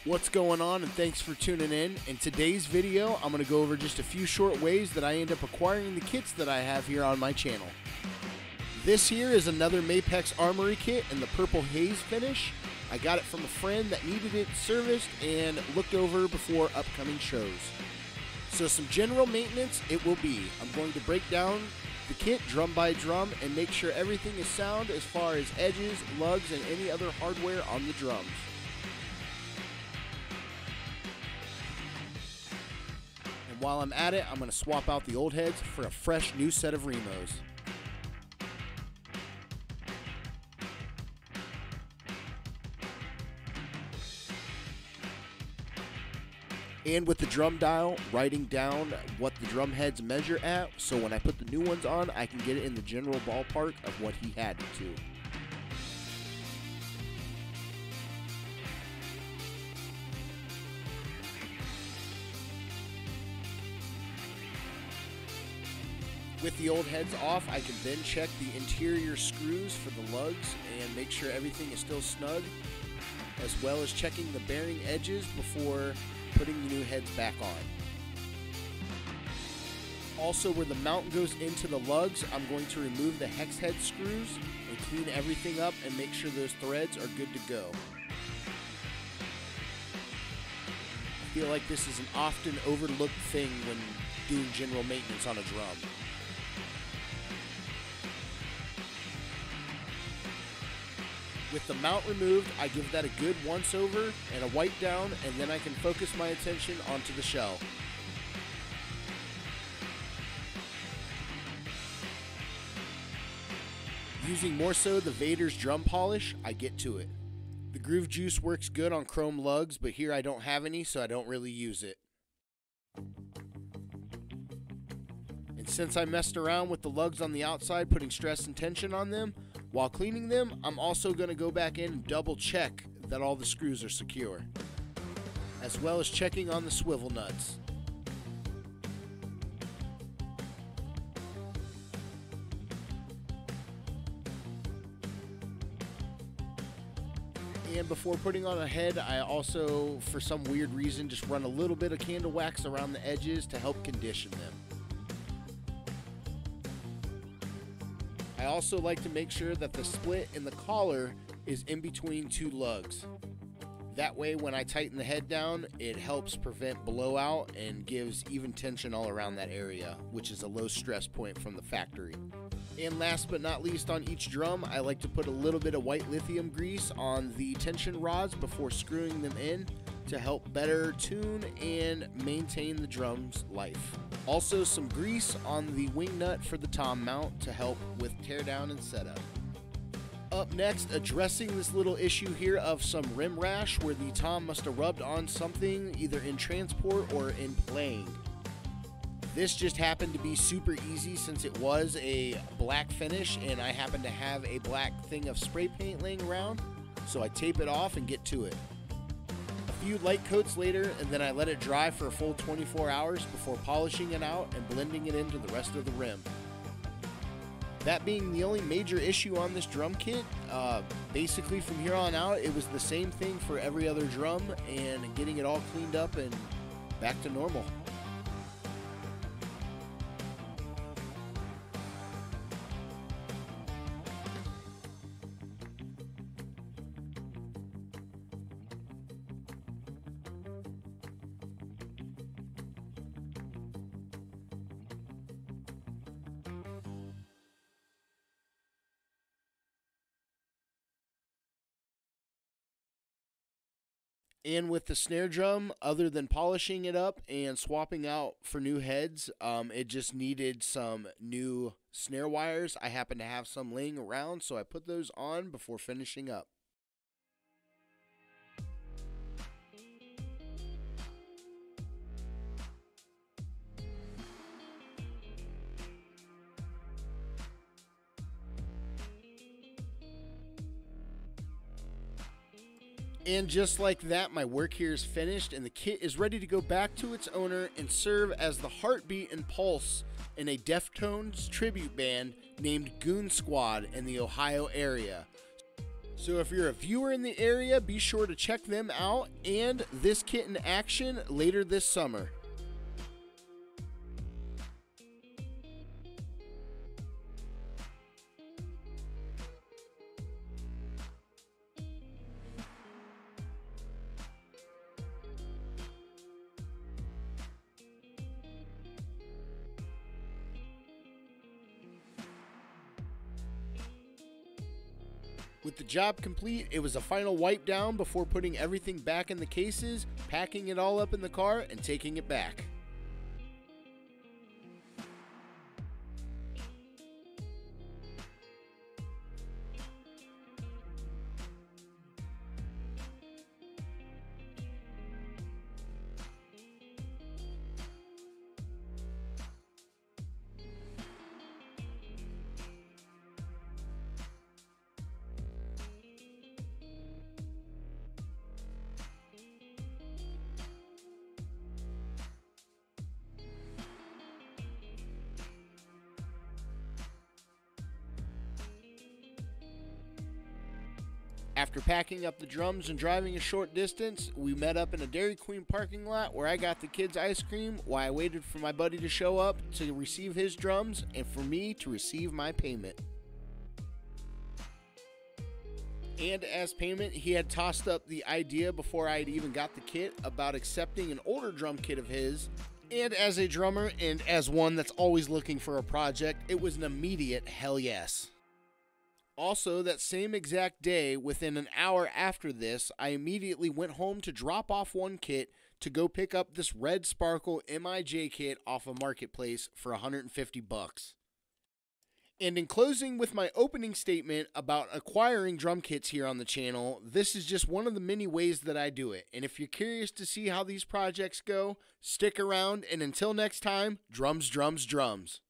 What's going on, and thanks for tuning in. In today's video, I'm going to go over just a few short ways that I end up acquiring the kits that I have here on my channel. This here is another Mapex Armory kit in the Purple Haze finish. I got it from a friend that needed it serviced and looked over before upcoming shows. So some general maintenance it will be. I'm going to break down the kit drum by drum and make sure everything is sound as far as edges, lugs, and any other hardware on the drums. And while I'm at it, I'm going to swap out the old heads for a fresh new set of Remos. And with the drum dial, writing down what the drum heads measure at, so when I put the new ones on, I can get it in the general ballpark of what he had it to. With the old heads off, I can then check the interior screws for the lugs and make sure everything is still snug, as well as checking the bearing edges before putting the new heads back on. Also, where the mount goes into the lugs, I'm going to remove the hex head screws and clean everything up and make sure those threads are good to go. I feel like this is an often overlooked thing when doing general maintenance on a drum. With the mount removed, I give that a good once over and a wipe down, and then I can focus my attention onto the shell. Using more so the Vader's drum polish, I get to it. The Groove Juice works good on chrome lugs, but here I don't have any, so I don't really use it. And since I messed around with the lugs on the outside, putting stress and tension on them, while cleaning them, I'm also going to go back in and double check that all the screws are secure, as well as checking on the swivel nuts. And before putting on a head, I also, for some weird reason, just run a little bit of candle wax around the edges to help condition them. I also like to make sure that the split in the collar is in between two lugs. That way when I tighten the head down, it helps prevent blowout and gives even tension all around that area, which is a low stress point from the factory. And last but not least, on each drum, I like to put a little bit of white lithium grease on the tension rods before screwing them in to help better tune and maintain the drum's life. Also some grease on the wing nut for the tom mount to help with teardown and setup. Up next, addressing this little issue here of some rim rash where the tom must have rubbed on something either in transport or in playing. This just happened to be super easy since it was a black finish and I happen to have a black thing of spray paint laying around, so I tape it off and get to it. A few light coats later, and then I let it dry for a full 24 hours before polishing it out and blending it into the rest of the rim. That being the only major issue on this drum kit, basically from here on out it was the same thing for every other drum and getting it all cleaned up and back to normal. And with the snare drum, other than polishing it up and swapping out for new heads, it just needed some new snare wires. I happen to have some laying around, so I put those on before finishing up. And just like that, my work here is finished and the kit is ready to go back to its owner and serve as the heartbeat and pulse in a Deftones tribute band named Goon Squad in the Ohio area. So if you're a viewer in the area, be sure to check them out and this kit in action later this summer. With the job complete, it was a final wipe down before putting everything back in the cases, packing it all up in the car, and taking it back. After packing up the drums and driving a short distance, we met up in a Dairy Queen parking lot where I got the kids ice cream while I waited for my buddy to show up to receive his drums and for me to receive my payment. And as payment, he had tossed up the idea before I had even got the kit about accepting an older drum kit of his. And as a drummer and as one that's always looking for a project, it was an immediate hell yes. Also, that same exact day, within an hour after this, I immediately went home to drop off one kit to go pick up this Red Sparkle MIJ kit off a marketplace for $150. And in closing with my opening statement about acquiring drum kits here on the channel, this is just one of the many ways that I do it. And if you're curious to see how these projects go, stick around, and until next time, drums, drums, drums.